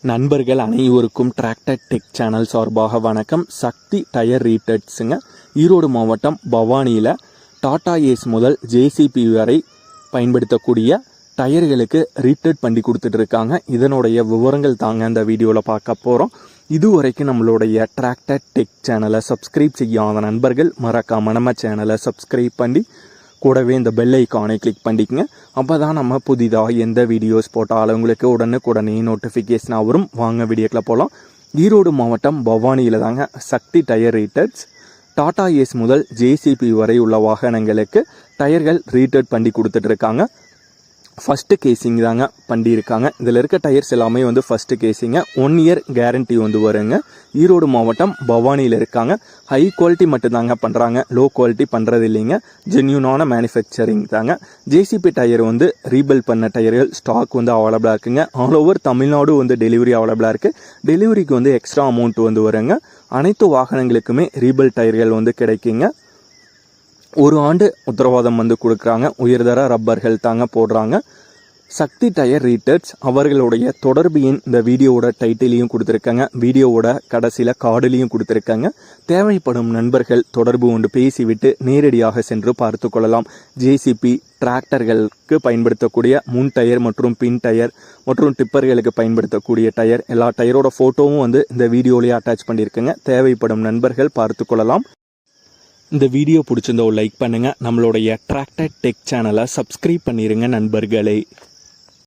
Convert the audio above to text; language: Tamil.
நண்பர்கள் அனைவருக்கும் டிராக்டர் டெக் சேனல் சார்பாக வணக்கம். சக்தி டயர் ரீட்டர்ஸுங்க. ஈரோடு மாவட்டம் பவானியில் டாடா ஏஸ் முதல் ஜேசிபி வரை பயன்படுத்தக்கூடிய டயர்களுக்கு ரீட்டர்ட் பண்ணி கொடுத்துட்டு இருக்காங்க. இதனுடைய விவரங்கள் தாங்க இந்த வீடியோவில் பார்க்க போகிறோம். இதுவரைக்கும் நம்மளுடைய டிராக்டர் டெக் சேனலை சப்ஸ்கிரைப் செய்யாத நண்பர்கள் மறக்காம நம்ம சேனலை சப்ஸ்கிரைப் பண்ணி கூடவே இந்த பெல் ஐக்கானை கிளிக் பண்ணிக்கங்க. அப்போ தான் நம்ம புதிதாக எந்த வீடியோஸ் போட்டாலும் உங்களுக்கு உடனுக்குடனே நோட்டிஃபிகேஷனாக வரும். வாங்க வீடியோக்கில் போகலாம். ஈரோடு மாவட்டம் பவானியில் தாங்க சக்தி டயர் ரீட்டர்ஸ் டாடா ஏஸ் முதல் ஜேசிபி வரை உள்ள வாகனங்களுக்கு டயர்கள் ரீட்டர்ட் பண்ணி கொடுத்துட்ருக்காங்க. ஃபஸ்ட்டு கேசிங் தாங்க பண்ணியிருக்காங்க. இதில் இருக்க டயர்ஸ் எல்லாமே ஃபஸ்ட்டு கேசிங்க. 1 இயர் கேரண்டி வருங்க. ஈரோடு மாவட்டம் பவானியில் இருக்காங்க. ஹை குவாலிட்டி மட்டும்தாங்க பண்ணுறாங்க, லோ குவாலிட்டி பண்ணுறது இல்லைங்க. ஜென்யூனான மேனுஃபேக்சரிங் தாங்க. ஜேசிபி டயர் ரீபில் பண்ண டயர்கள் ஸ்டாக் அவைலபிளாக இருக்குங்க. ஆல் ஓவர் தமிழ்நாடு டெலிவரி அவைலபிளாக இருக்குது. டெலிவரிக்கு எக்ஸ்ட்ரா அமௌண்ட் வருங்க. அனைத்து வாகனங்களுக்குமே ரீபில் டயர்கள் கிடைக்குங்க. 1 ஆண்டு உத்தரவாதம் கொடுக்குறாங்க. உயர்தர ரப்பர்கள் தாங்க போடுறாங்க. சக்தி டயர் ரீட்டர்ஸ் அவர்களுடைய தொடர்பு எண் இந்த வீடியோவோட டைட்டிலையும் கொடுத்துருக்காங்க. வீடியோவோட கடைசியில் கார்டுலையும் கொடுத்துருக்காங்க. தேவைப்படும் நண்பர்கள் தொடர்பு கொண்டு பேசிவிட்டு நேரடியாக சென்று பார்த்து கொள்ளலாம். ஜேசிபி டிராக்டர்களுக்கு பயன்படுத்தக்கூடிய முன் டயர் மற்றும் பின் டயர் மற்றும் டிப்பர்களுக்கு பயன்படுத்தக்கூடிய டயர் எல்லா டயரோட ஃபோட்டோவும் இந்த வீடியோலேயே அட்டாச் பண்ணியிருக்கேங்க. தேவைப்படும் நண்பர்கள் பார்த்து கொள்ளலாம். இந்த வீடியோ பிடிச்சிருந்தோ லைக் பண்ணுங்கள். நம்மளுடைய டிராக்டர் டெக் சேனலை சப்ஸ்கிரைப் பண்ணிடுங்க நண்பர்களே.